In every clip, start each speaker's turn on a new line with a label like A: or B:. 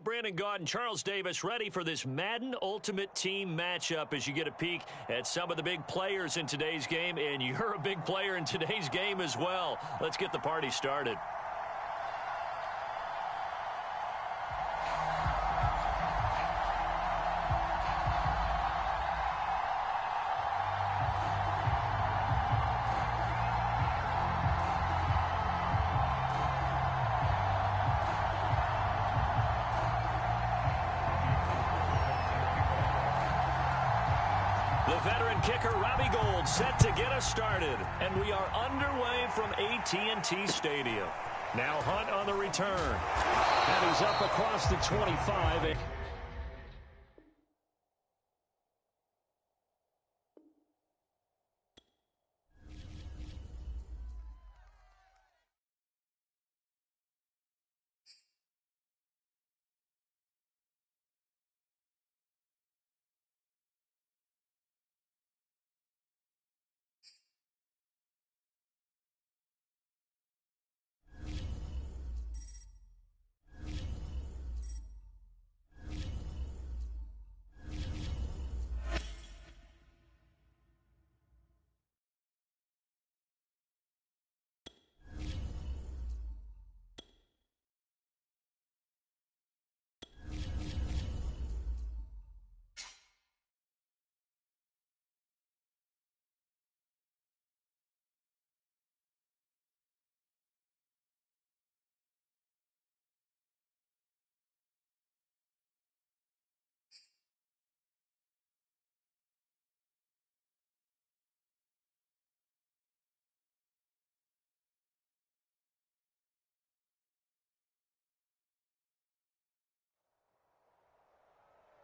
A: Brandon Gaudin, Charles Davis, ready for this Madden Ultimate Team matchup as you get a peek at some of the big players in today's game, and you're a big player in today's game as well. Let's get the party started.
B: The veteran kicker, Robbie Gould, set to get us started. And we are underway from AT&T Stadium. Now Hunt on the return. And he's up across the 25.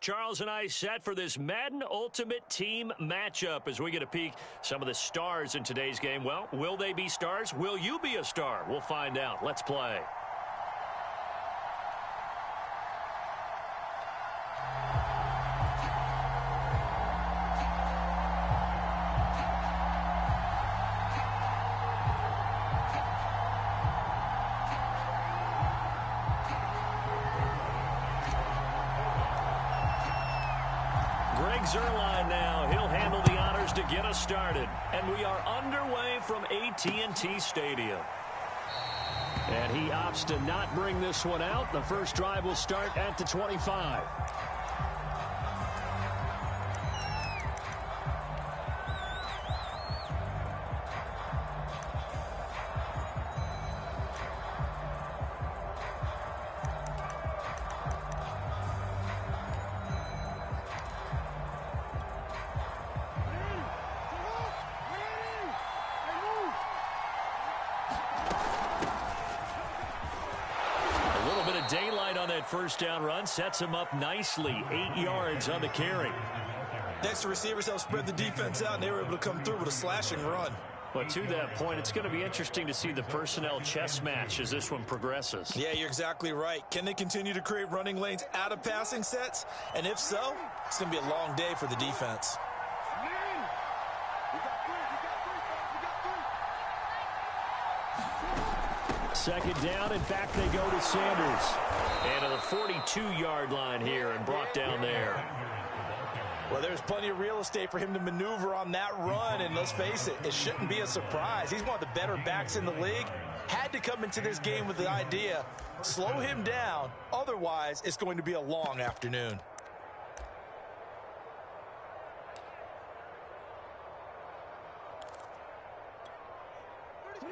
A: Charles and I set for this Madden Ultimate Team matchup as we get a peek some of the stars in today's game. Well, will they be stars? Will you be a star? We'll find out. Let's play. Zerline now. He'll handle the honors to get us started. And we are underway from AT&T Stadium. And he opts to not bring this one out. The first drive will start at the 25. Daylight on that first down run sets him up nicely. 8 yards on the carry.
C: Next, receivers help spread the defense out, and they were able to come through with a slashing run.
A: But to that point, it's going to be interesting to see the personnel chess match as this one progresses.
C: Yeah, you're exactly right. Can they continue to create running lanes out of passing sets? And if so, it's going to be a long day for the defense.
A: Second down, and back they go to Sanders. And to the 42-yard line here and brought down there.
C: Well, there's plenty of real estate for him to maneuver on that run, and let's face it, it shouldn't be a surprise. He's one of the better backs in the league. Had to come into this game with the idea, slow him down, otherwise it's going to be a long afternoon.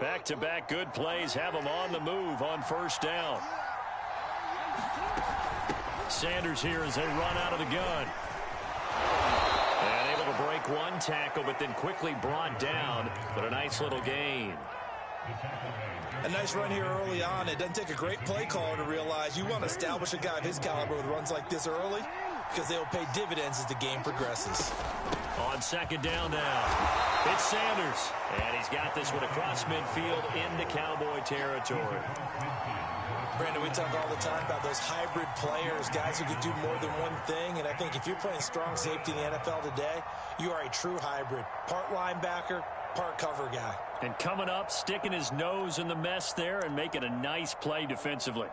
A: Back-to-back good plays have him on the move on first down. Sanders here as they run out of the gun. And able to break one tackle, but then quickly brought down. But a nice little gain.
C: A nice run here early on. It doesn't take a great play caller to realize you want to establish a guy of his caliber with runs like this early, because they will pay dividends as the game progresses.
A: On second down now, it's Sanders. And he's got this one across midfield into Cowboy territory.
C: Brandon, we talk all the time about those hybrid players, guys who can do more than one thing. And I think if you're playing strong safety in the NFL today, you are a true hybrid. Part linebacker, part cover guy.
A: And coming up, sticking his nose in the mess there and making a nice play defensively.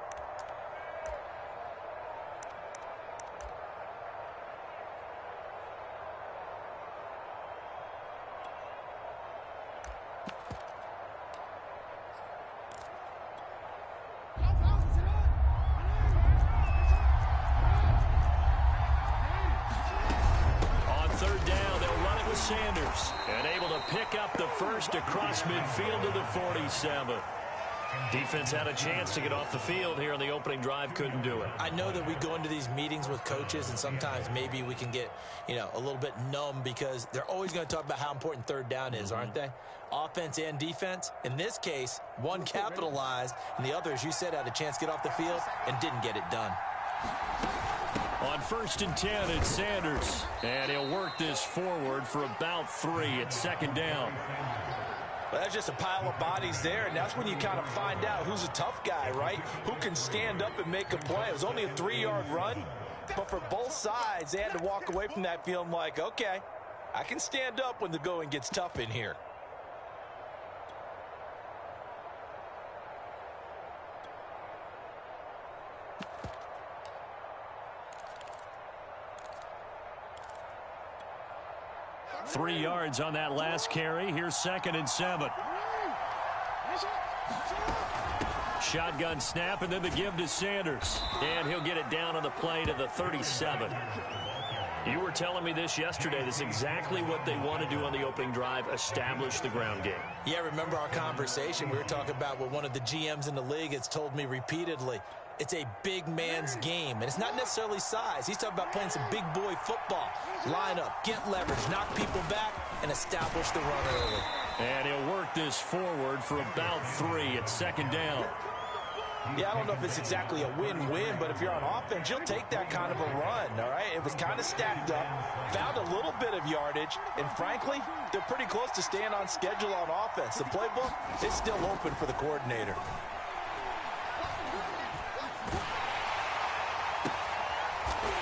A: Sanders. And able to pick up the first across midfield to the 47. Defense had a chance to get off the field here on the opening drive, couldn't do it.
C: I know that we go into these meetings with coaches, and sometimes maybe we can get, a little bit numb because they're always going to talk about how important third down is, aren't they? Offense and defense. In this case, one capitalized, and the other, as you said, had a chance to get off the field and didn't get it done.
A: On 1st and 10, it's Sanders. And he'll work this forward for about 3 at 2nd down.
C: Well, that's just a pile of bodies there, and that's when you kind of find out who's a tough guy, right? Who can stand up and make a play. It was only a 3-yard run, but for both sides, they had to walk away from that feeling like, okay, I can stand up when the going gets tough in here.
A: Three yards on that last carry. Here's 2nd and 7. Shotgun snap and then the give to Sanders. And he'll get it down on the play to the 37. You were telling me this yesterday. This is exactly what they want to do on the opening drive, establish the ground game.
C: Yeah, remember our conversation. We were talking about what one of the GMs in the league has told me repeatedly. It's a big man's game, and it's not necessarily size. He's talking about playing some big boy football. Line up, get leverage, knock people back, and establish the run early.
A: And he'll work this forward for about 3 at 2nd down.
C: Yeah, I don't know if it's exactly a win-win, but if you're on offense, you'll take that kind of a run, all right? It was kind of stacked up, found a little bit of yardage, and frankly, they're pretty close to staying on schedule on offense. The playbook is still open for the coordinator.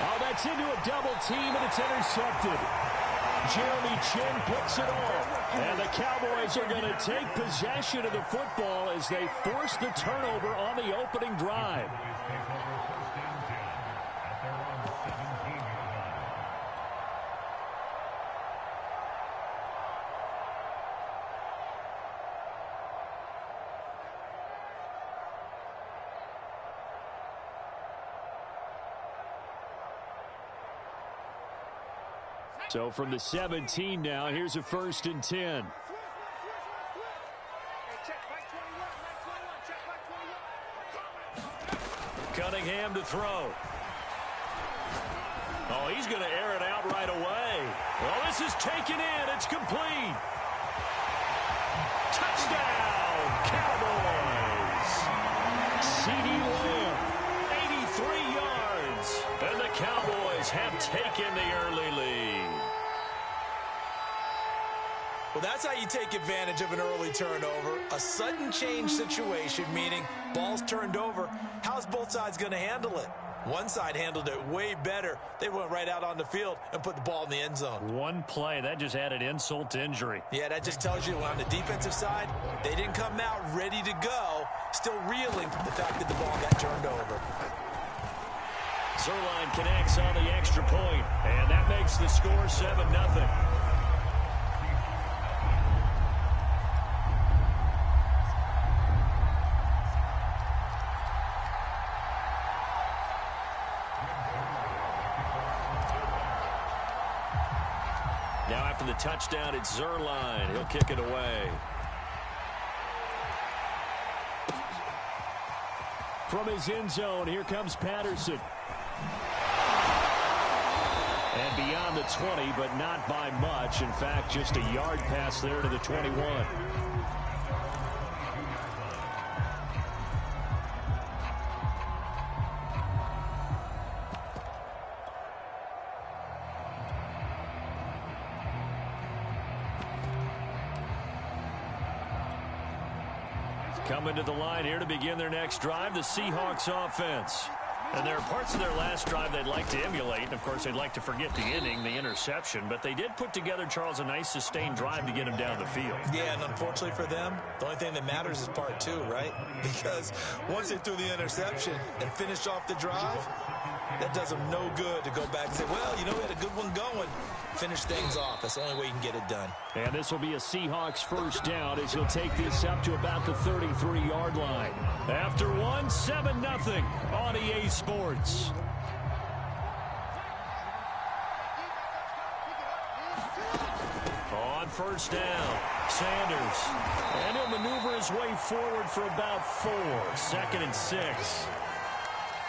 A: Oh, that's into a double team, and it's intercepted. Jeremy Chin picks it off. And the Cowboys are going to take possession of the football as they force the turnover on the opening drive. So from the 17 now, here's a 1st and 10. Cunningham to throw. Oh, he's going to air it out right away. Well, this is taken in. It's complete. Touchdown, Cowboys. C.D. Lamb, 83 yards. And the Cowboys have taken the early lead.
C: Well, that's how you take advantage of an early turnover. A sudden change situation, meaning ball's turned over. How's both sides going to handle it? One side handled it way better. They went right out on the field and put the ball in the end zone.
A: One play, that just added insult to injury.
C: Yeah, that just tells you on the defensive side, they didn't come out ready to go, still reeling from the fact that the ball got turned over.
A: Zerline connects on the extra point, and that makes the score 7-0. Now after the touchdown, it's Zerline. He'll kick it away. From his end zone, here comes Patterson. And beyond the 20, but not by much. In fact, just a yard pass there to the 21. Coming to the line here to begin their next drive, the Seahawks offense. And there are parts of their last drive they'd like to emulate. And, of course, they'd like to forget the inning, the interception. But they did put together, Charles, a nice sustained drive to get him down the field.
C: Yeah, and unfortunately for them, the only thing that matters is part 2, right? Because once they threw the interception and finished off the drive, that does them no good to go back and say, well, we had a good one going. Finish things off. That's the only way you can get it done.
A: And this will be a Seahawks first down as he'll take this up to about the 33-yard line. After 7-0 on EA Sports. first down. Sanders. And he'll maneuver his way forward for about 4. 2nd and 6.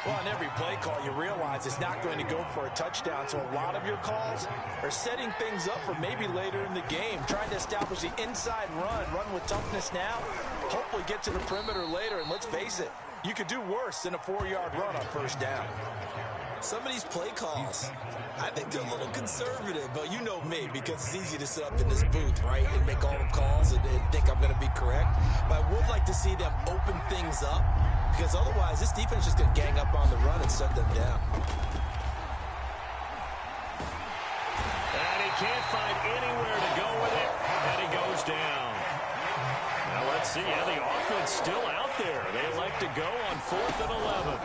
C: Well, on every play call, you realize it's not going to go for a touchdown, so a lot of your calls are setting things up for maybe later in the game, trying to establish the inside run with toughness now, hopefully get to the perimeter later, and let's face it, you could do worse than a 4-yard run on first down.
D: Some of these play calls, I think they're a little conservative, but you know me, because it's easy to sit up in this booth, right, and make all the calls and think I'm going to be correct. But I would like to see them open things up, because otherwise this defense is just going to gang up on the run and shut them down.
A: And he can't find anywhere to go with it, and he goes down. Now let's see how the offense still out there. They like to go on 4th and 11.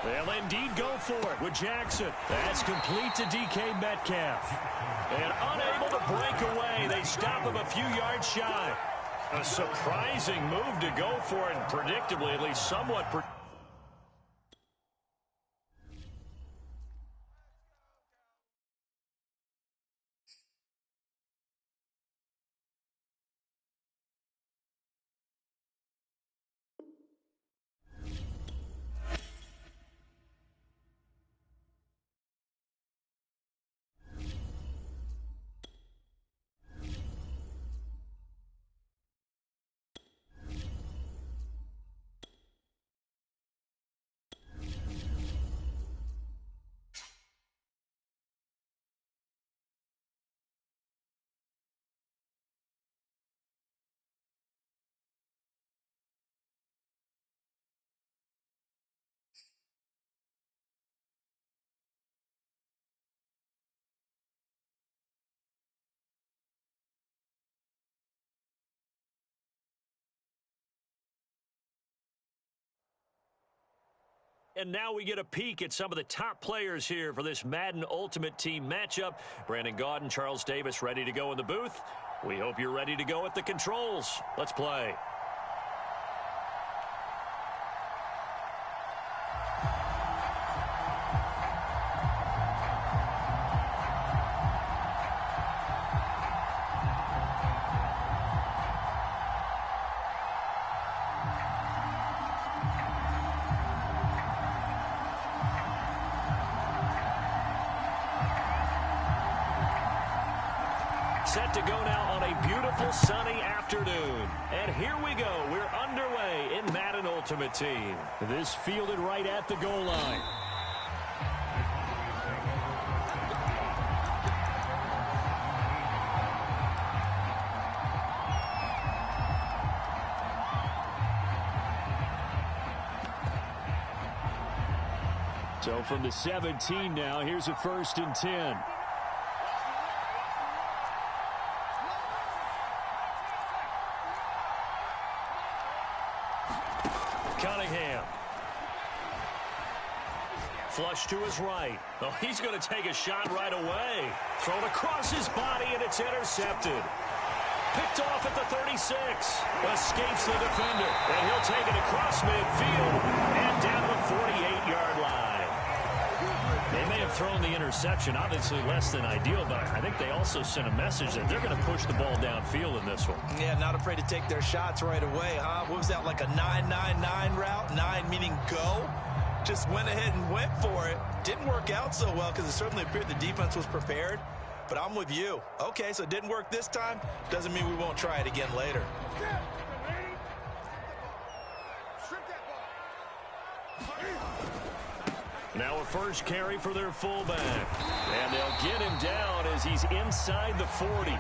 A: They'll indeed go for it with Jackson. That's complete to DK Metcalf. And unable to break away, they stop him a few yards shy. A surprising move to go for it, and predictably, at least somewhat And now we get a peek at some of the top players here for this Madden Ultimate Team matchup. Brandon Gaudin, Charles Davis ready to go in the booth. We hope you're ready to go at the controls. Let's play. Set to go now on a beautiful sunny afternoon. And here we go. We're underway in Madden Ultimate Team. This fielded right at the goal line. So from the 17 now, here's a 1st and 10. Flush to his right. Oh, he's going to take a shot right away. Thrown across his body, and it's intercepted. Picked off at the 36. Escapes the defender. And he'll take it across midfield and down the 48-yard line. They may have thrown the interception, obviously less than ideal, but I think they also sent a message that they're going to push the ball downfield in this one.
C: Yeah, not afraid to take their shots right away, huh? What was that, like a 9-9-9 route? 9 meaning go? Just went ahead and went for it. Didn't work out so well because it certainly appeared the defense was prepared. But I'm with you. Okay, so it didn't work this time. Doesn't mean we won't try it again later.
A: Now a first carry for their fullback. And they'll get him down as he's inside the 40.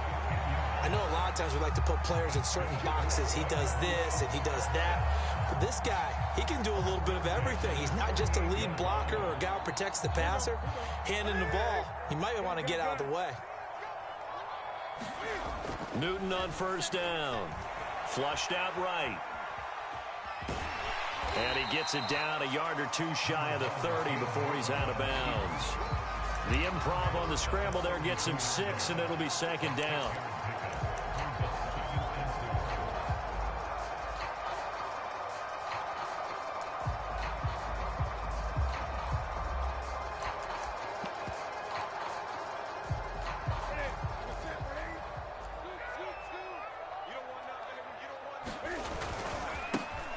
D: I know a lot of times we like to put players in certain boxes. He does this and he does that. But this guy, he can do a little bit of everything. He's not just a lead blocker or a guy who protects the passer. Handing the ball, he might want to get out of the way.
A: Newton on first down. Flushed out right. And he gets it down a yard or two shy of the 30 before he's out of bounds. The improv on the scramble there gets him 6, and it'll be 2nd down.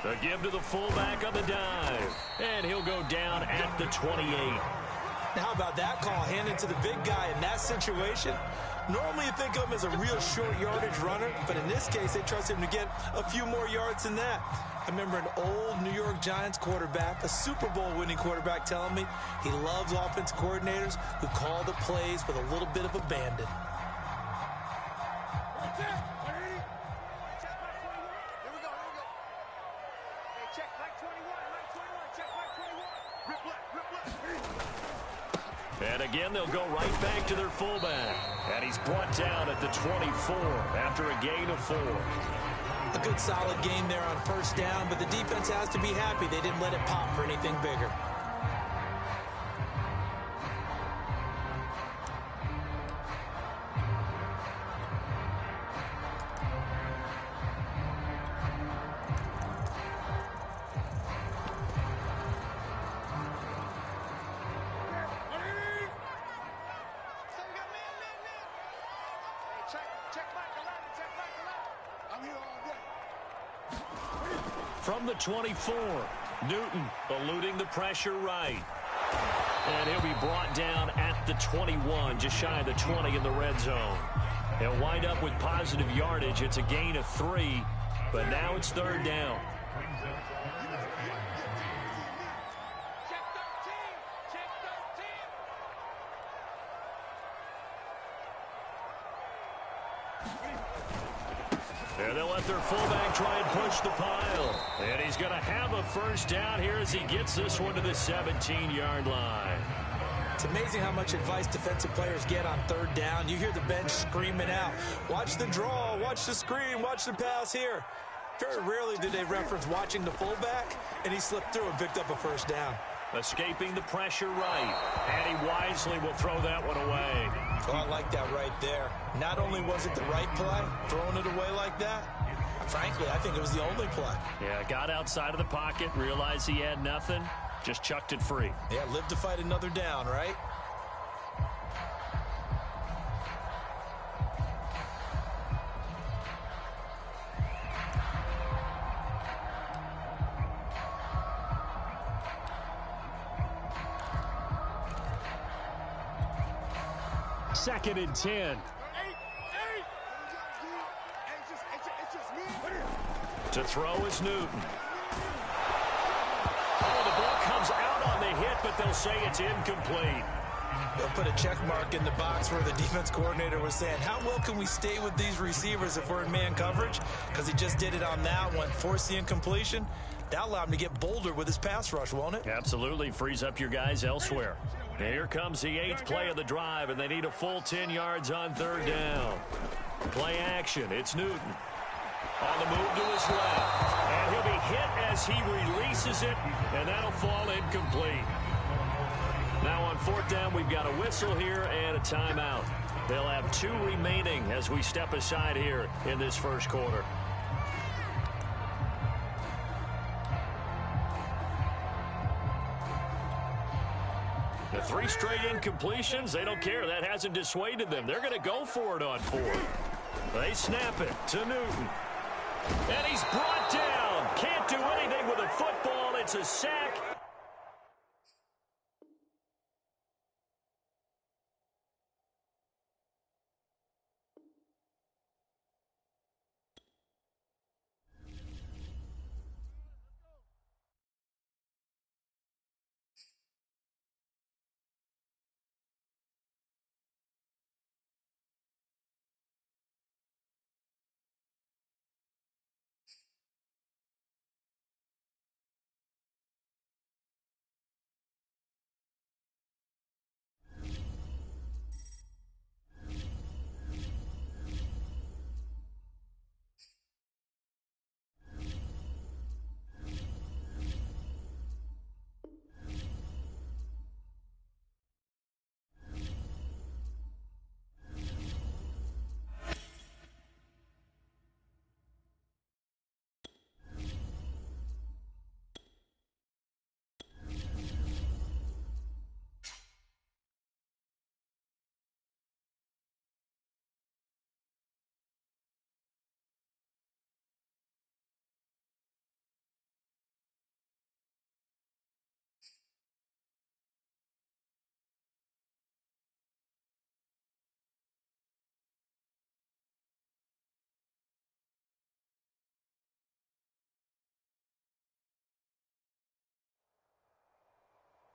A: The give to the fullback on the dive. And he'll go down at the 28.
C: Now, how about that call? Handing to the big guy in that situation? Normally you think of him as a real short yardage runner, but in this case, they trust him to get a few more yards than that. I remember an old New York Giants quarterback, a Super Bowl winning quarterback, telling me he loves offense coordinators who call the plays with a little bit of abandon.
A: And again, they'll go right back to their fullback. And he's brought down at the 24 after a gain of 4.
C: A good solid game there on first down, but the defense has to be happy they didn't let it pop for anything bigger.
A: From the 24, Newton eluding the pressure right. And he'll be brought down at the 21, just shy of the 20 in the red zone. He'll wind up with positive yardage. It's a gain of 3, but now it's third down. And they'll let their fullback try and push the pile. And he's going to have a first down here as he gets this one to the 17-yard line.
C: It's amazing how much advice defensive players get on third down. You hear the bench screaming out, watch the draw, watch the screen, watch the pass here. Very rarely do they reference watching the fullback, and he slipped through and picked up a first down.
A: Escaping the pressure right, and he wisely will throw that one away.
C: Oh, I like that right there. Not only was it the right play, throwing it away like that, frankly, I think it was the only play.
A: Yeah, got outside of the pocket, realized he had nothing, just chucked it free.
C: Yeah, live to fight another down, right?
A: Second and 10. To throw is Newton. Oh, the ball comes out on the hit, but they'll say it's incomplete.
C: They'll put a check mark in the box where the defense coordinator was saying, how well can we stay with these receivers if we're in man coverage? Because he just did it on that one, forced the incompletion. That'll allow him to get bolder with his pass rush, won't it?
A: Absolutely, frees up your guys elsewhere. Here comes the 8th play of the drive, and they need a full 10 yards on third down. Play action, it's Newton. On the move to his left, and he'll be hit as he releases it, and that'll fall incomplete. Now on fourth down, we've got a whistle here and a timeout. They'll have 2 remaining as we step aside here in this first quarter. The 3 straight incompletions, they don't care. That hasn't dissuaded them. They're going to go for it on 4th. They snap it to Newton. And he's brought down. Can't do anything with a football. It's a sack.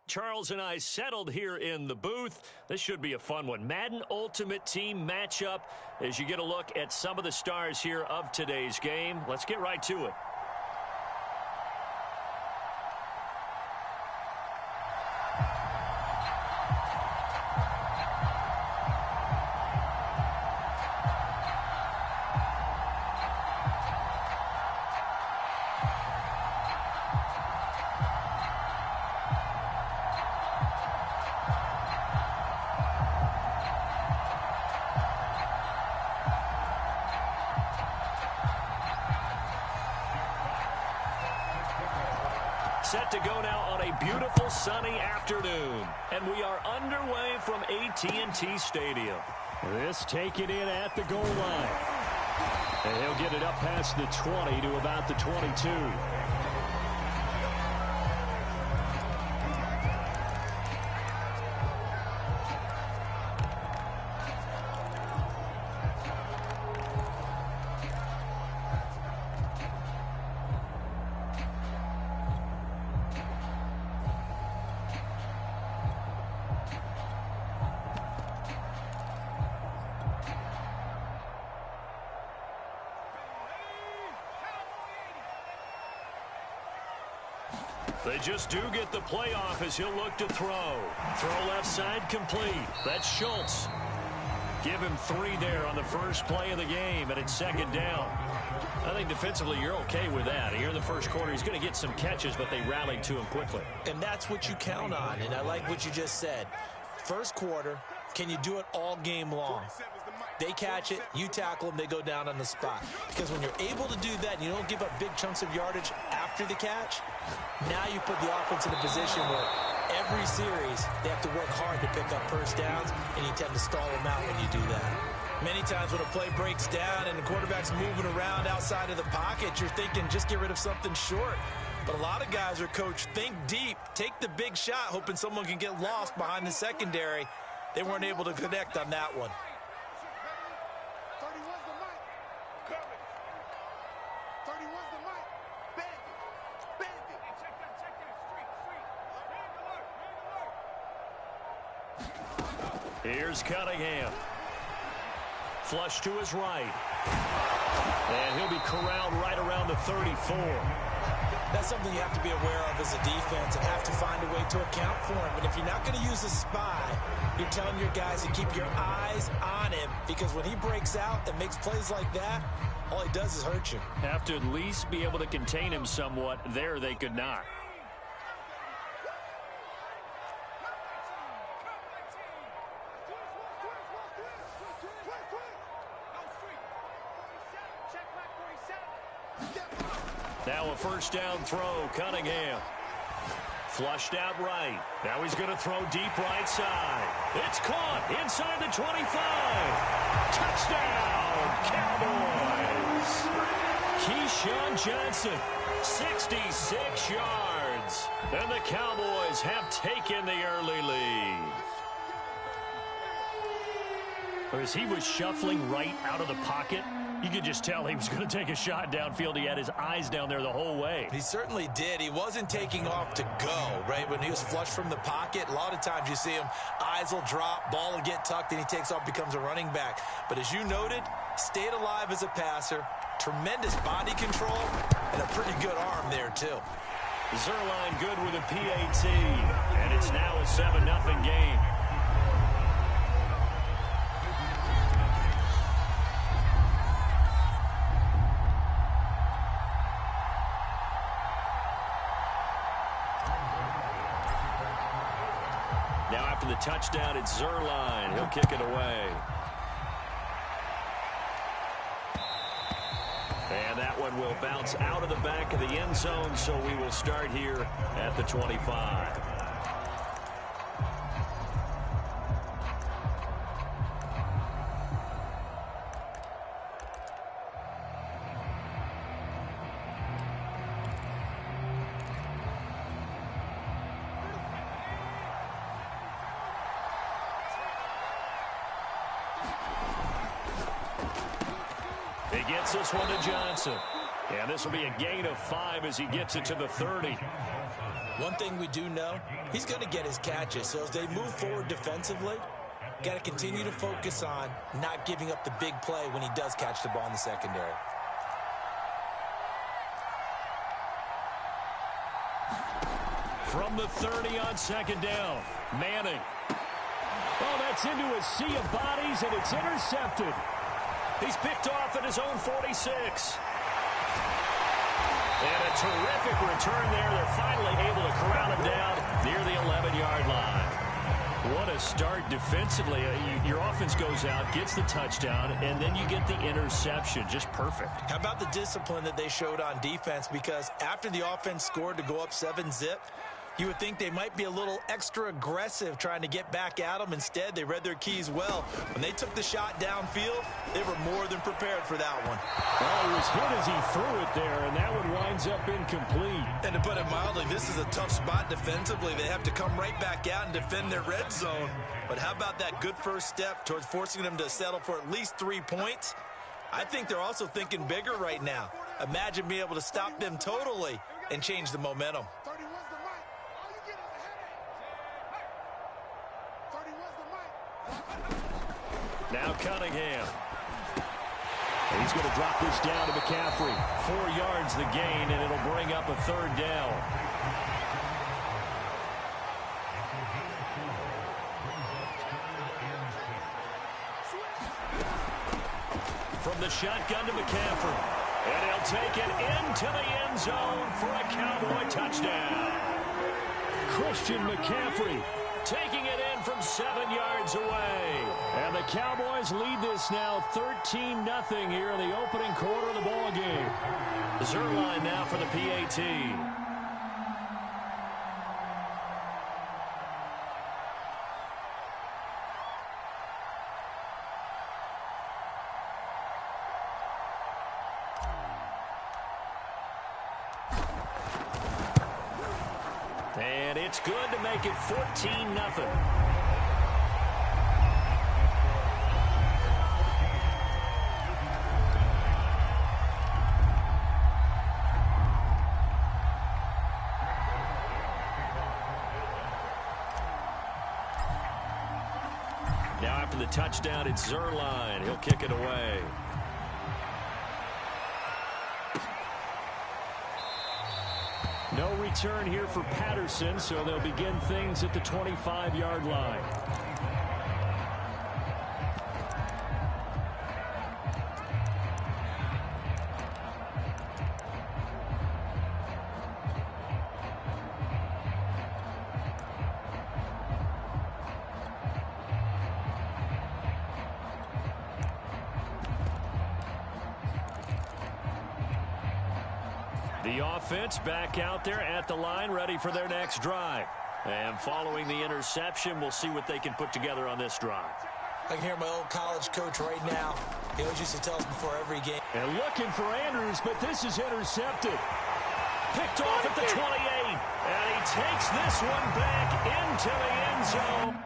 A: Charles and I settled here in the booth. This should be a fun one. Madden Ultimate Team matchup as you get a look at some of the stars here of today's game. Let's get right to it. Set to go now on a beautiful sunny afternoon. And we are underway from AT&T Stadium. This taken in at the goal line. And he'll get it up past the 20 to about the 22. They just do get the playoff as he'll look to throw. Throw left side complete. That's Schultz. Give him 3 there on the first play of the game, and it's second down. I think defensively you're okay with that. Here in the first quarter, he's going to get some catches, but they rallied to him quickly.
D: And that's what you count on, and I like what you just said. First quarter, can you do it all game long? They catch it, you tackle them, they go down on the spot. Because when you're able to do that and you don't give up big chunks of yardage after the catch, now you put the offense in a position where every series they have to work hard to pick up first downs, and you tend to stall them out when you do that. Many times when a play breaks down and the quarterback's moving around outside of the pocket, you're thinking just get rid of something short. But a lot of guys are coached, think deep, take the big shot, hoping someone can get lost behind the secondary. They weren't able to connect on that one.
A: Here's Cunningham. Flush to his right. And he'll be corralled right around the 34.
D: That's something you have to be aware of as a defense and have to find a way to account for him. And if you're not going to use a spy, you're telling your guys to keep your eyes on him, because when he breaks out and makes plays like that, all he does is hurt you.
A: Have to at least be able to contain him somewhat. There they could not. Now a first down throw, Cunningham. Flushed out right. Now he's going to throw deep right side. It's caught inside the 25. Touchdown, Cowboys. Keyshawn Johnson, 66 yards. And the Cowboys have taken the early lead. As he was shuffling right out of the pocket, you could just tell he was going to take a shot downfield. He had his eyes down there the whole way.
D: He certainly did. He wasn't taking off to go, right? When he was flushed from the pocket, a lot of times you see him, eyes will drop, ball will get tucked, and he takes off, becomes a running back. But as you noted, stayed alive as a passer, tremendous body control, and a pretty good arm there, too.
A: Zerline good with a PAT, and it's now a 7-0 game. Now after the touchdown, it's Zerline. He'll kick it away. And that one will bounce out of the back of the end zone, so we will start here at the 25. He gets this one to Johnson. And this will be a gain of 5 as he gets it to the 30.
D: One thing we do know, he's going to get his catches. So as they move forward defensively, got to continue to focus on not giving up the big play when he does catch the ball in the secondary.
A: From the 30 on second down, Manning. Oh, that's into a sea of bodies, and it's intercepted. He's picked off at his own 46. And a terrific return there. They're finally able to corral him down near the 11-yard line. What a start defensively. Your offense goes out, gets the touchdown, and then you get the interception. Just perfect.
D: How about the discipline that they showed on defense? Because after the offense scored to go up 7-zip, you would think they might be a little extra aggressive trying to get back at them. Instead, they read their keys well. When they took the shot downfield, they were more than prepared for that one.
A: Well, he was hit as he threw it there, and that one winds up incomplete.
D: And to put it mildly, this is a tough spot defensively. They have to come right back out and defend their red zone. But how about that good first step towards forcing them to settle for at least 3 points? I think they're also thinking bigger right now. Imagine being able to stop them totally and change the momentum.
A: Now Cunningham. He's going to drop this down to McCaffrey. 4 yards the gain, and it'll bring up a third down. From the shotgun to McCaffrey. And he'll take it into the end zone for a Cowboy touchdown. Christian McCaffrey taking it in from 7 yards away. And the Cowboys lead this now 13-0 here in the opening quarter of the ball game. Zerline now for the PAT. And it's good to make it 14-0. Now after the touchdown, it's Zerline. He'll kick it away. No return here for Patterson, so they'll begin things at the 25-yard line. The offense back out there at the line, ready for their next drive. And following the interception, we'll see what they can put together on this drive.
D: I can hear my old college coach right now. He always used to tell us before every game.
A: And looking for Andrews, but this is intercepted. Picked off at the 28. And he takes this one back into the end zone.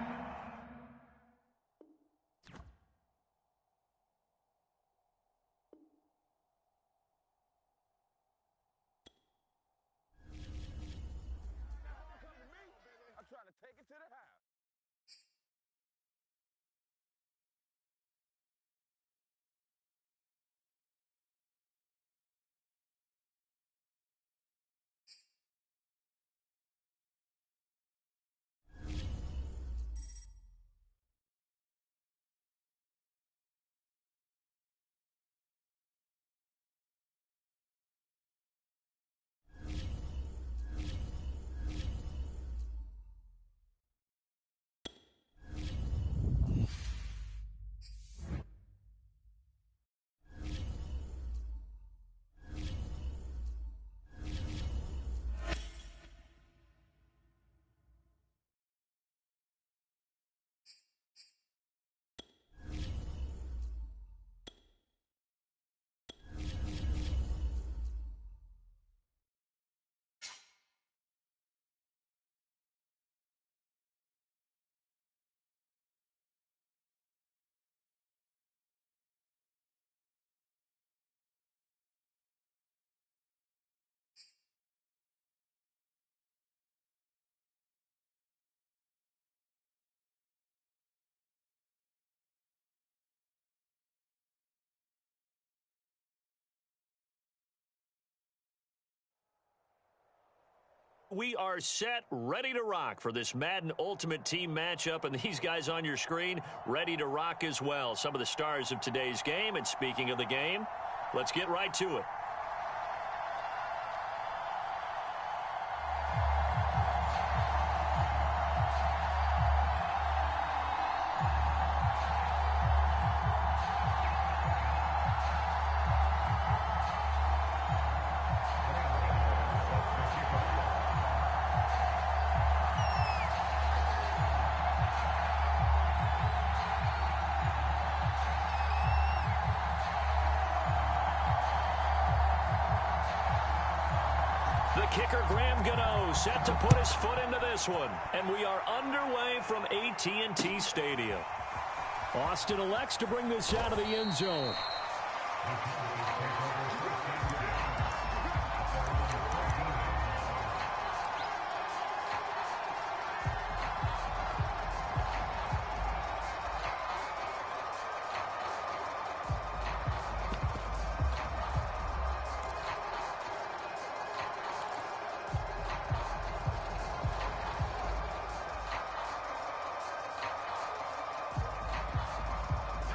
A: we are set, ready to rock for this Madden Ultimate Team matchup, and these guys on your screen ready to rock as well. Some of the stars of today's game, and speaking of the game, let's get right to it. The kicker, Graham Gano, set to put his foot into this one. And we are underway from AT&T Stadium.
B: Austin elects to bring this out of the end zone.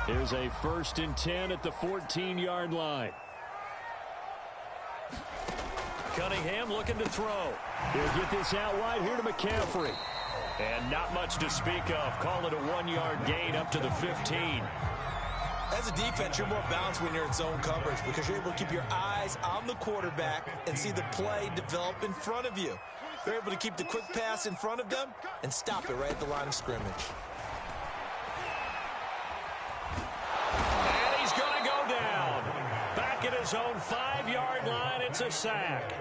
B: Here's a 1st and 10 at the 14-yard line.
A: Cunningham looking to throw.
B: He'll get this out wide here to McCaffrey.
A: And not much to speak of. Call it a 1-yard gain up to the 15.
C: As a defense, you're more balanced when you're in zone coverage because you're able to keep your eyes on the quarterback and see the play develop in front of you. They're able to keep the quick pass in front of them and stop it right at the line of scrimmage.
A: At his own 5-yard line, it's a sack.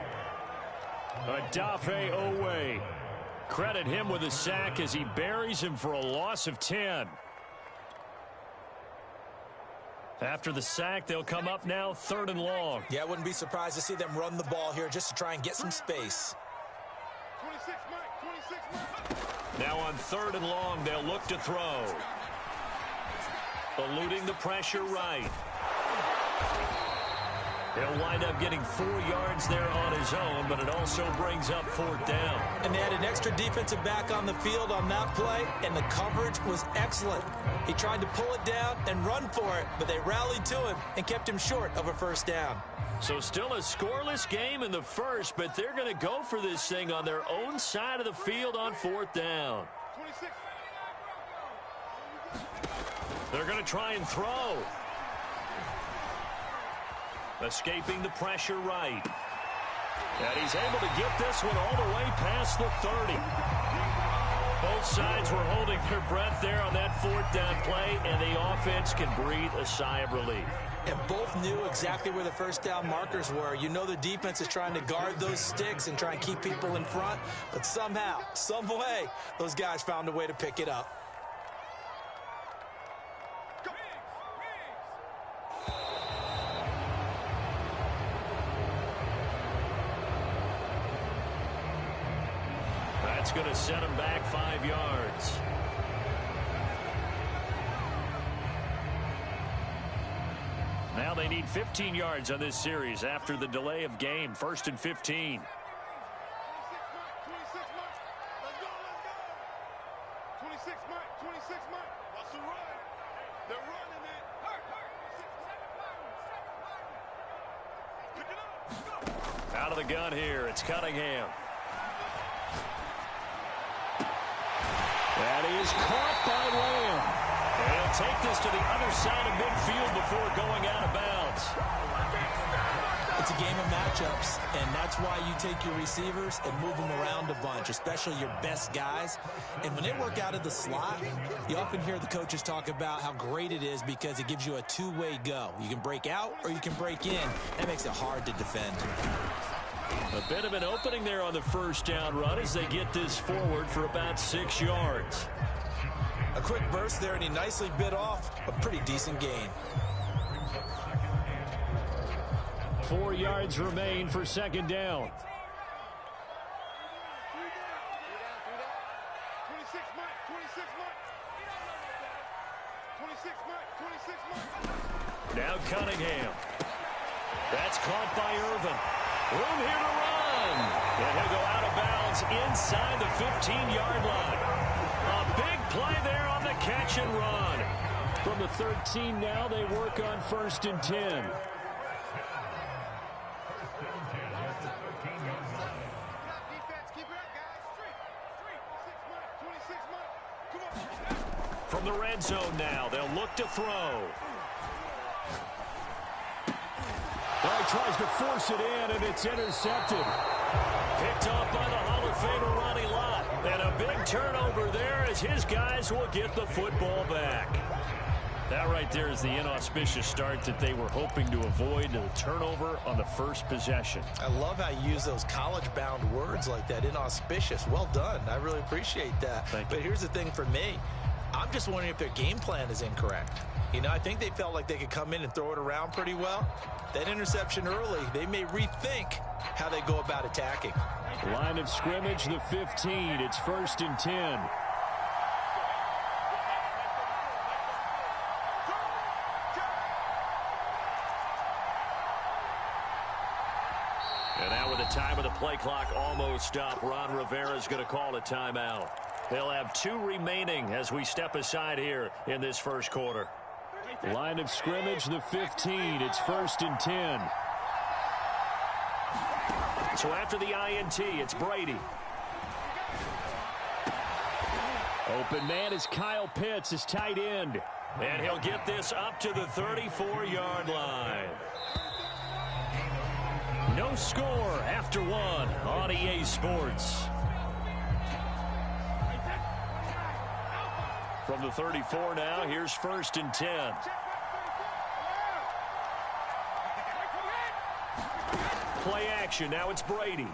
A: Odafe Owe. Credit him with a sack as he buries him for a loss of 10. After the sack, they'll come up now 3rd and long.
C: Yeah, I wouldn't be surprised to see them run the ball here just to try and get some space.
A: Now on 3rd and long, they'll look to throw. Eluding the pressure right. He'll wind up getting 4 yards there on his own, but it also brings up 4th down.
C: And they had an extra defensive back on the field on that play, and the coverage was excellent. He tried to pull it down and run for it, but they rallied to him and kept him short of a 1st down.
A: So still a scoreless game in the first, but they're going to go for this thing on their own side of the field on 4th down. They're going to try and throw. Escaping the pressure right. And he's able to get this one all the way past the 30. Both sides were holding their breath there on that 4th down play, and the offense can breathe a sigh of relief.
C: And both knew exactly where the 1st down markers were. You know the defense is trying to guard those sticks and try and keep people in front, but somehow, some way, those guys found a way to pick it up.
A: That's going to set him back 5 yards. Now they need 15 yards on this series after the delay of game. 1st and 15. Out of the gun here, it's Cunningham. That is caught by Lamb. And he'll take this to the other side of midfield before going out of bounds.
C: It's a game of matchups, and that's why you take your receivers and move them around a bunch, especially your best guys. And when they work out of the slot, you often hear the coaches talk about how great it is because it gives you a two-way go. You can break out or you can break in. That makes it hard to defend.
A: A bit of an opening there on the 1st down run as they get this forward for about 6 yards.
C: A quick burst there, and he nicely bit off a pretty decent gain.
B: 4 yards remain for 2nd down.
A: Now Cunningham. That's caught by Irvin. Room here to run. And he'll go out of bounds is inside the 15-yard line. A big play there on the catch and run. From the 13 now, they work on 1st and 10. From the red zone now, they'll look to throw. Well, he tries to force it in, and it's intercepted. Picked off by the Hall of Famer Ronnie Lott. And a big turnover there as his guys will get the football back. That right there is the inauspicious start that they were hoping to avoid, the turnover on the first possession.
C: I love how you use those college-bound words like that, inauspicious. Well done. I really appreciate that. But here's the thing for me. I'm just wondering if their game plan is incorrect. You know, I think they felt like they could come in and throw it around pretty well. That interception early, they may rethink how they go about attacking.
A: Line of scrimmage, the 15. It's 1st and 10. And now with the time of the play clock almost up, Ron Rivera's going to call a timeout. They'll have 2 remaining as we step aside here in this first quarter. Line of scrimmage, the 15. It's 1st and 10. So after the INT, it's Brady. Open man is Kyle Pitts, his tight end. And he'll get this up to the 34-yard line. No score after 1 on EA Sports. From the 34 now, here's 1st and 10. Play action, now it's Brady.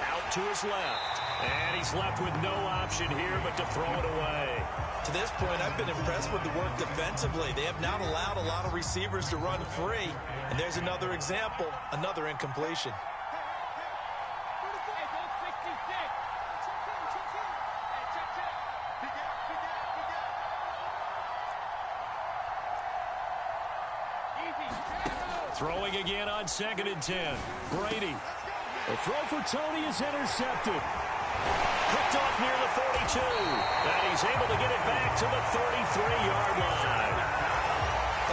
A: Out to his left. And he's left with no option here but to throw it away.
C: To this point, I've been impressed with the work defensively. They have not allowed a lot of receivers to run free. And there's another example, another incompletion.
A: Throwing again on 2nd and 10. Brady. The throw for Tony is intercepted. Picked off near the 42. And he's able to get it back to the 33-yard line.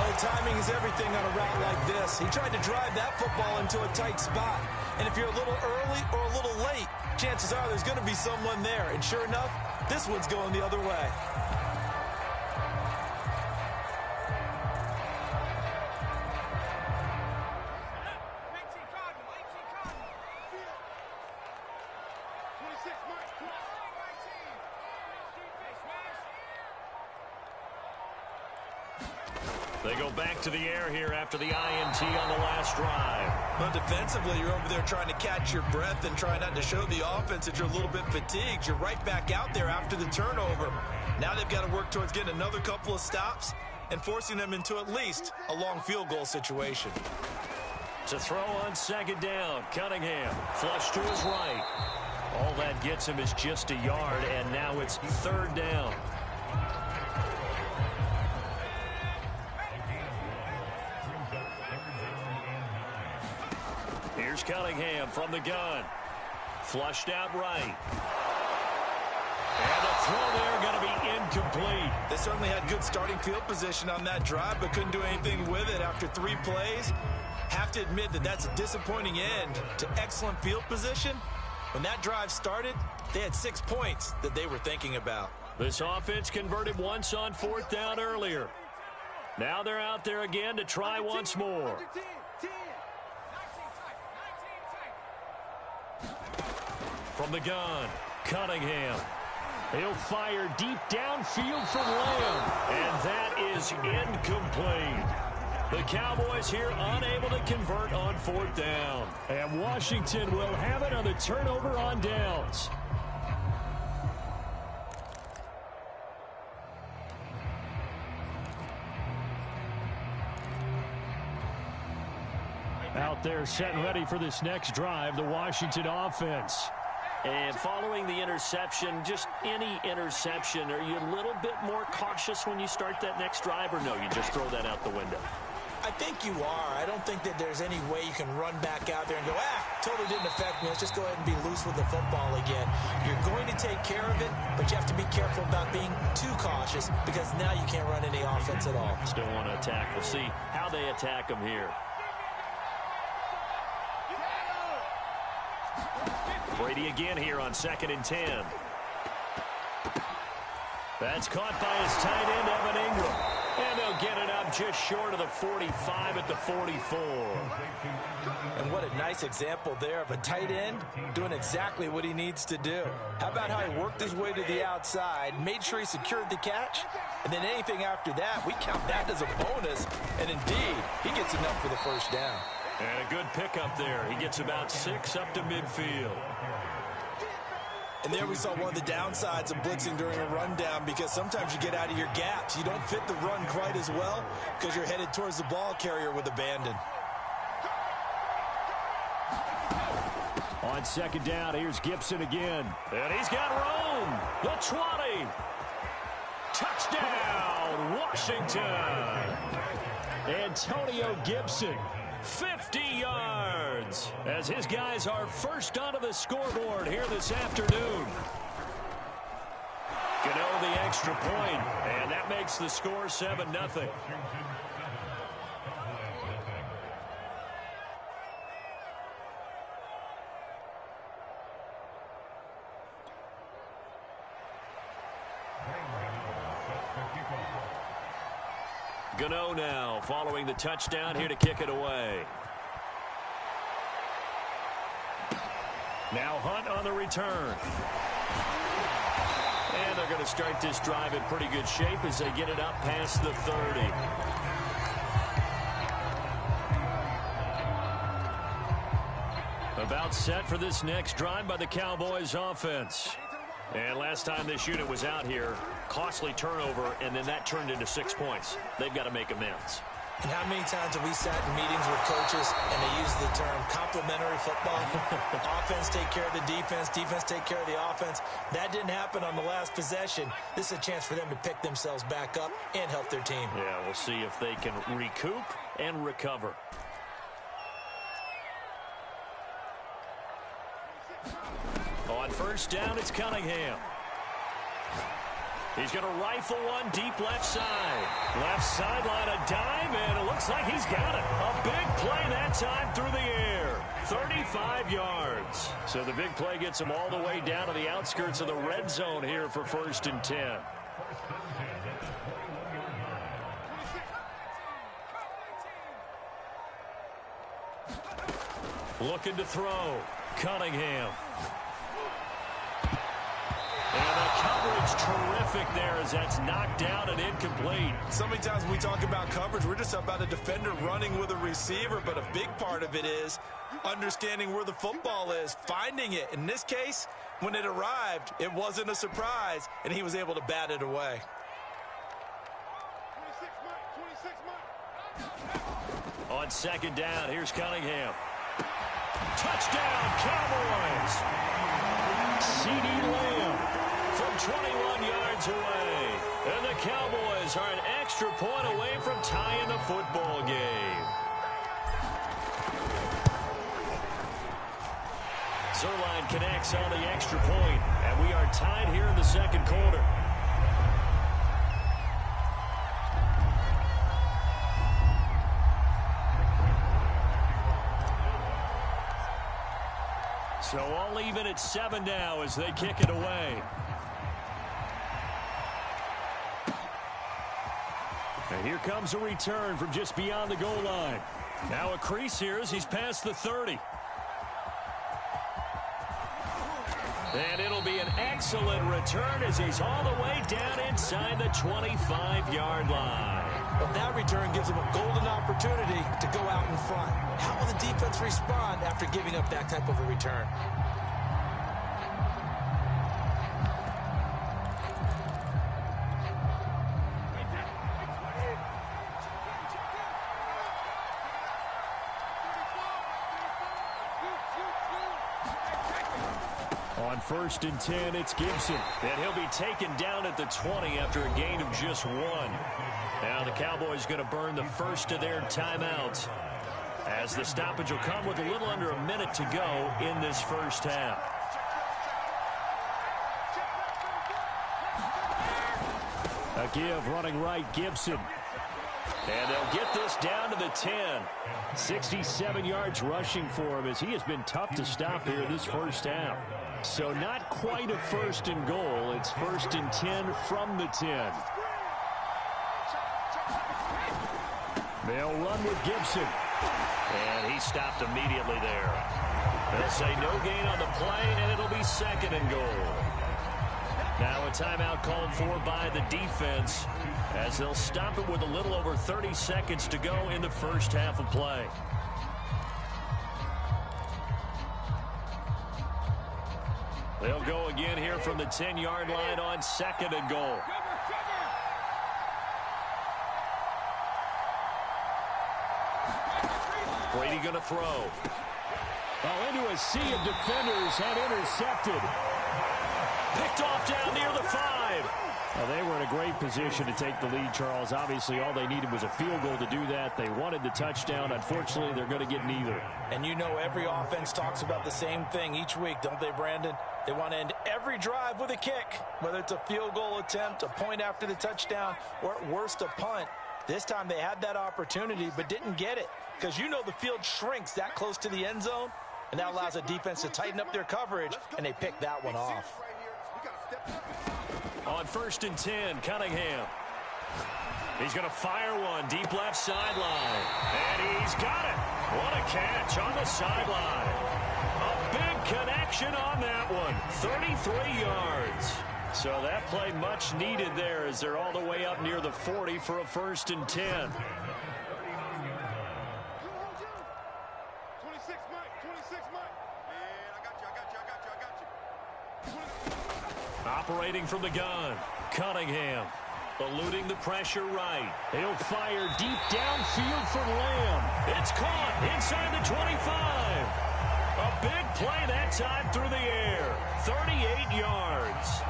C: Oh, timing is everything on a route like this. He tried to drive that football into a tight spot. And if you're a little early or a little late, chances are there's going to be someone there. And sure enough, this one's going the other way.
A: They go back to the air here after the INT on the last drive.
C: Well, defensively, you're over there trying to catch your breath and try not to show the offense that you're a little bit fatigued. You're right back out there after the turnover. Now they've got to work towards getting another couple of stops and forcing them into at least a long field goal situation.
A: To throw on 2nd down, Cunningham, flush to his right. All that gets him is just a yard, and now it's 3rd down. Here's Cunningham from the gun. Flushed out right. And the throw there going to be incomplete.
C: They certainly had good starting field position on that drive, but couldn't do anything with it after 3 plays. Have to admit that that's a disappointing end to excellent field position. When that drive started, they had 6 points that they were thinking about.
A: This offense converted once on 4th down earlier. Now they're out there again to try once more. From the gun, Cunningham. He'll fire deep downfield from Lamb. And that is incomplete. The Cowboys here unable to convert on 4th down. And Washington will have it on the turnover on downs. Out there set and ready for this next drive, the Washington offense. And following the interception, just any interception, are you a little bit more cautious when you start that next drive, or no, you just throw that out the window?
D: I think you are. I don't think that there's any way you can run back out there and go, totally didn't affect me. Let's just go ahead and be loose with the football again. You're going to take care of it, but you have to be careful about being too cautious because now you can't run any offense at all.
A: Still want to attack. We'll see how they attack him here. Brady again here on 2nd and 10. That's caught by his tight end, Evan Ingram. And they'll get it up just short of the 45 at the 44.
C: And what a nice example there of a tight end doing exactly what he needs to do. How about how he worked his way to the outside, made sure he secured the catch, and then anything after that, we count that as a bonus. And indeed, he gets enough for the first down.
A: And a good pickup there. He gets about 6 up to midfield.
D: And there we saw one of the downsides of blitzing during a rundown because sometimes you get out of your gaps. You don't fit the run quite as well because you're headed towards the ball carrier with abandon.
A: On 2nd down, here's Gibson again. And he's got room. The 20. Touchdown, Washington. Antonio Gibson, 50 yards, as his guys are first onto the scoreboard here this afternoon. Gano the extra point, and that makes the score 7-0. Gano now following the touchdown here to kick it away. Now Hunt on the return. And they're going to start this drive in pretty good shape as they get it up past the 30. About set for this next drive by the Cowboys offense. And last time this unit was out here, costly turnover, and then that turned into 6 points. They've got to make amends.
D: And how many times have we sat in meetings with coaches and they use the term complementary football? Offense take care of the defense, defense take care of the offense. That didn't happen on the last possession. This is a chance for them to pick themselves back up and help their team.
A: Yeah, we'll see if they can recoup and recover. On 1st down, it's Cunningham. He's going to rifle one deep left side. Left sideline, a dive, and it looks like he's got it. A big play that time through the air. 35 yards. So the big play gets him all the way down to the outskirts of the red zone here for 1st and 10. Looking to throw. Cunningham. And the coverage terrific there as that's knocked down and incomplete.
C: So many times when we talk about coverage, we're just about a defender running with a receiver, but a big part of it is understanding where the football is, finding it. In this case, when it arrived, it wasn't a surprise, and he was able to bat it away.
A: On 2nd down, here's Cunningham. Touchdown, Cowboys! C.D. Lamb from 21 yards away. And the Cowboys are an extra point away from tying the football game. Zerline connects on the extra point, and we are tied here in the 2nd quarter. So all even at 7 now as they kick it away. And here comes a return from just beyond the goal line. Now a crease here as he's past the 30. And it'll be an excellent return as he's all the way down inside the 25-yard line.
D: Well, that return gives them a golden opportunity to go out in front. How will the defense respond after giving up that type of a return?
A: On 1st and 10, it's Gibson.
B: And he'll be taken down at the 20 after a gain of just 1. Now the Cowboys going to burn the first of their timeouts, as the stoppage will come with a little under a minute to go in this first half.
A: A give running right, Gibson.
B: And they'll get this down to the 10.
A: 67 yards rushing for him, as he has been tough to stop here this first half. So not quite a 1st and goal. It's 1st and 10 from the 10. They'll run with Gibson.
B: And he stopped immediately there. They'll say no gain on the play, and it'll be 2nd and goal. Now a timeout called for by the defense, as they'll stop it with a little over 30 seconds to go in the first half of play. They'll go again here from the 10-yard line on 2nd and goal. Brady going to throw.
A: Oh, into a sea of defenders, and intercepted.
B: Picked off down near the 5.
A: Well, they were in a great position to take the lead, Charles. Obviously, all they needed was a field goal to do that. They wanted the touchdown. Unfortunately, they're going to get neither.
C: And you know every offense talks about the same thing each week, don't they, Brandon? They want to end every drive with a kick, whether it's a field goal attempt, a point after the touchdown, or at worst a punt. This time they had that opportunity but didn't get it, because you know the field shrinks that close to the end zone, and that allows a defense to tighten up their coverage, and they pick that one off.
B: On 1st and 10, Cunningham. He's going to fire one deep left sideline. And he's got it. What a catch on the sideline. A big connection on that one. 33 yards. So that play much needed there, as they're all the way up near the 40 for a 1st and 10. Operating from the gun, Cunningham, eluding the pressure right.
A: He'll fire deep downfield for Lamb.
B: It's caught inside the 25. A big play that time through the air. 38 yards.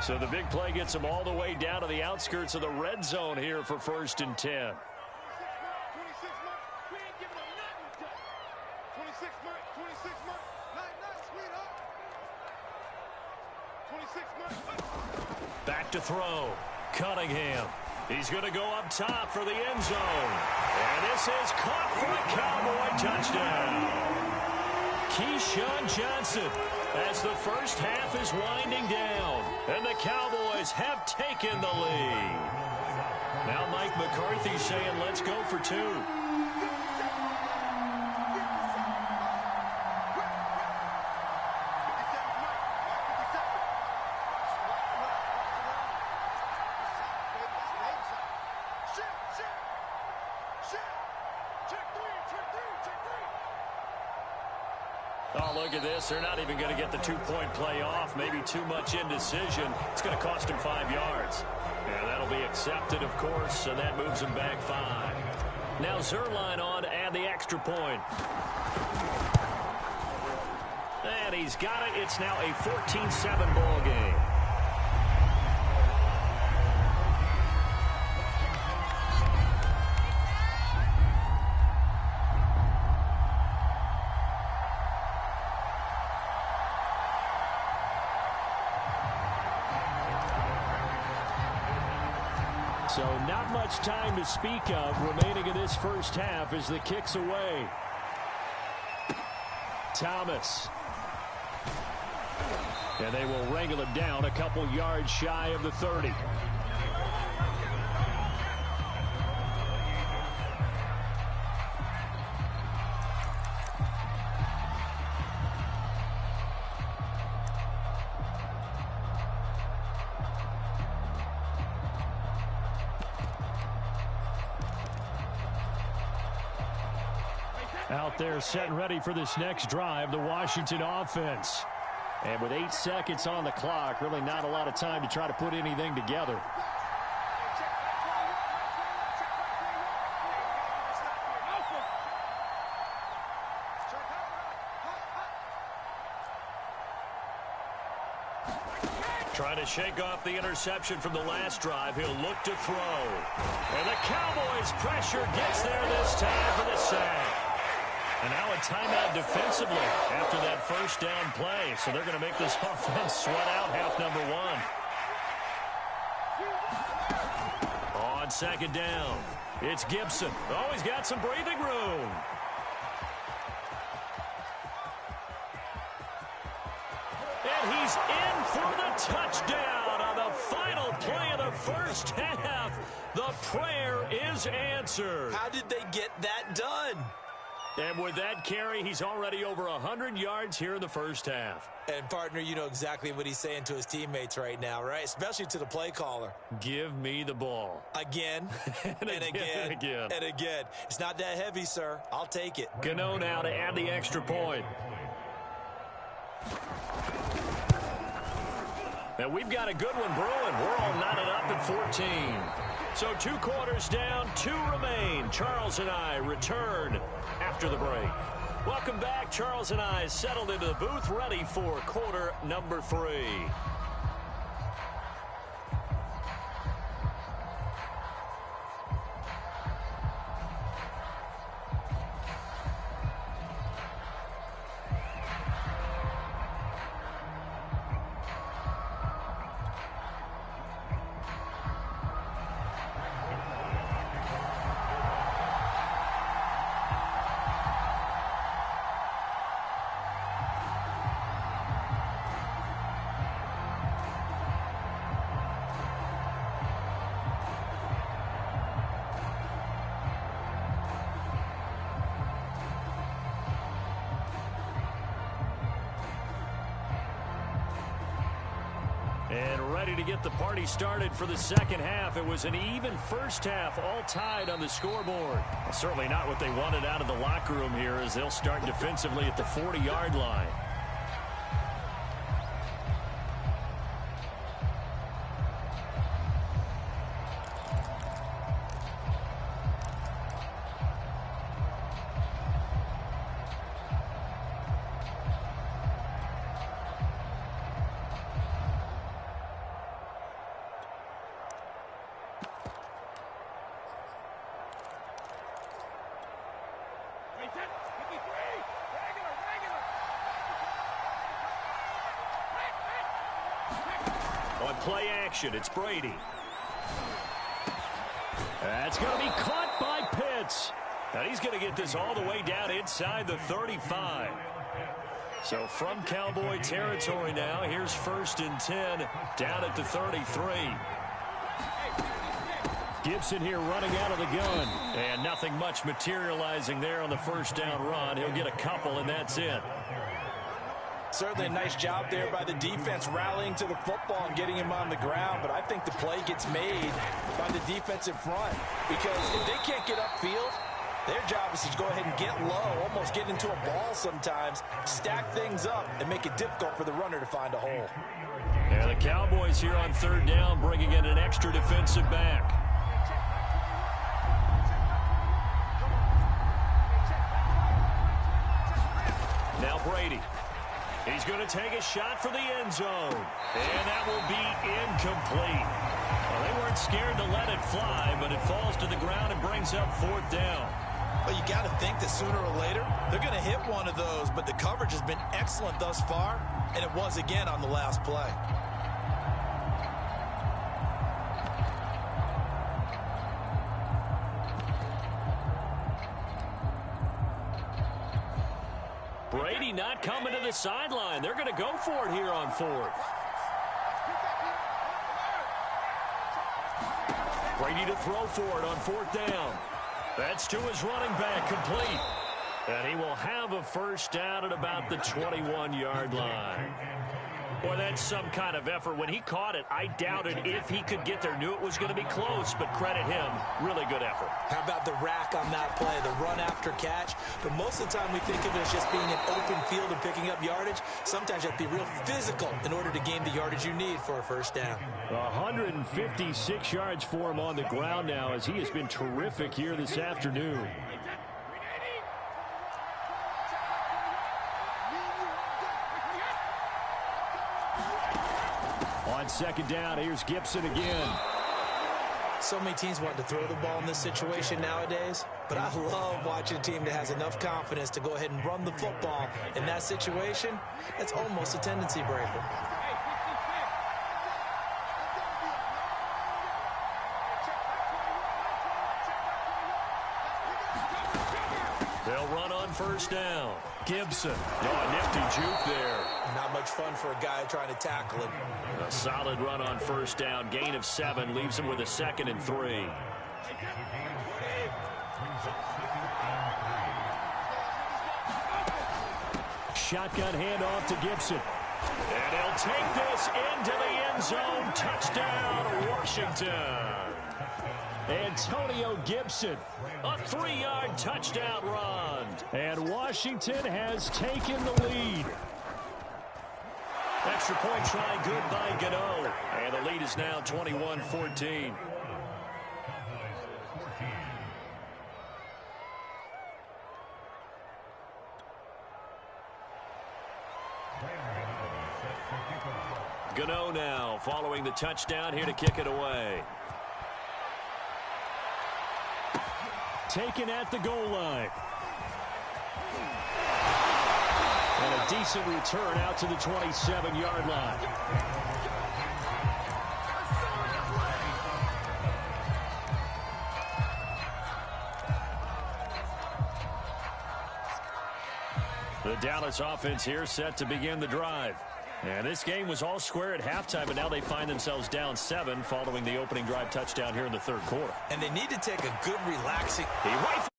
B: So the big play gets them all the way down to the outskirts of the red zone here for 1st and 10. Back to throw. Cunningham. He's going to go up top for the end zone. And this is caught for a Cowboy touchdown. Keyshawn Johnson, as the first half is winding down, and the Cowboys have taken the lead. Now Mike McCarthy saying, let's go for 2. Oh, look at this. They're not even going to get the 2-point play off. Maybe too much indecision. It's going to cost them 5 yards. And that'll be accepted, of course, and that moves them back 5. Now Zerline on to add the extra point. And he's got it. It's now a 14-7 ball game.
A: So not much time to speak of remaining in this first half as the kick's away. Thomas. And they will wrangle him down a couple yards shy of the 30. Out there set and ready for this next drive, the Washington offense. And with 8 seconds on the clock, really not a lot of time to try to put anything together. Trying to shake off the interception from the last drive. He'll look to throw. And the Cowboys pressure gets there this time for the sack. And now a timeout defensively after that first down play. So they're going to make this offense sweat out half number one. On second down, it's Gibson. Oh, he's got some breathing room. And he's in for the touchdown on the final play of the first half. The prayer is answered.
D: How did they get that done?
A: And with that carry, he's already over 100 yards here in the first half.
D: And, partner, you know exactly what he's saying to his teammates right now, right? Especially to the play caller.
A: Give me the ball.
D: Again,
A: and again.
D: And again. It's not that heavy, sir. I'll take it.
A: Gano now to add the extra point. Now we've got a good one brewing. We're all knotted up at 14. So 2 quarters down, 2 remain. Charles and I return after the break. Welcome back. Charles and I settled into the booth, ready for quarter number 3. And ready to get the party started for the second half. It was an even first half, all tied on the scoreboard. Well, certainly not what they wanted out of the locker room here, as they'll start defensively at the 40-yard line. On play action, it's Brady. That's going to be caught by Pitts. And he's going to get this all the way down inside the 35. So from Cowboy territory now, here's 1st and 10 down at the 33. Gibson here running out of the gun. And nothing much materializing there on the first down run. He'll get a couple, and that's it.
C: Certainly a nice job there by the defense rallying to the football and getting him on the ground, but I think the play gets made by the defensive front, because if they can't get upfield, their job is to go ahead and get low, almost get into a ball sometimes, stack things up, and make it difficult for the runner to find a hole.
A: And the Cowboys here on 3rd down, bringing in an extra defensive back. Now Brady. He's going to take a shot for the end zone. And that will be incomplete. Well, they weren't scared to let it fly, but it falls to the ground and brings up 4th down.
D: Well, you got to think that sooner or later, they're going to hit one of those, but the coverage has been excellent thus far, and it was again on the last play.
A: Brady not coming to the sideline. They're going to go for it here on 4th. Brady to throw for it on 4th down. That's to his running back, complete. And he will have a first down at about the 21-yard line. Boy, that's some kind of effort. When he caught it, I doubted if he could get there. Knew it was going to be close, but credit him. Really good effort.
D: How about the rack on that play, the run after catch? But most of the time we think of it as just being an open field and picking up yardage. Sometimes you have to be real physical in order to gain the yardage you need for a first down.
A: 156 yards for him on the ground now, as he has been terrific here this afternoon. On second down, here's Gibson again.
D: So many teams want to throw the ball in this situation nowadays, but I love watching a team that has enough confidence to go ahead and run the football. In that situation, that's almost a tendency breaker.
A: They'll run on first down. Gibson. Oh, a nifty juke there.
D: Not much fun for a guy trying to tackle him.
A: A solid run on first down. Gain of 7 leaves him with a 2nd and 3. Shotgun handoff to Gibson. And he'll take this into the end zone. Touchdown, Washington. Antonio Gibson, a 3-yard touchdown run. And Washington has taken the lead. Extra point try good by Gano. And the lead is now 21-14. Gano now following the touchdown, here to kick it away. Taken at the goal line. And a decent return out to the 27-yard line. The Dallas offense here set to begin the drive. And this game was all square at halftime, but now they find themselves down 7 following the opening drive touchdown here in the third quarter.
D: And they need to take a good relaxing.
A: He waits.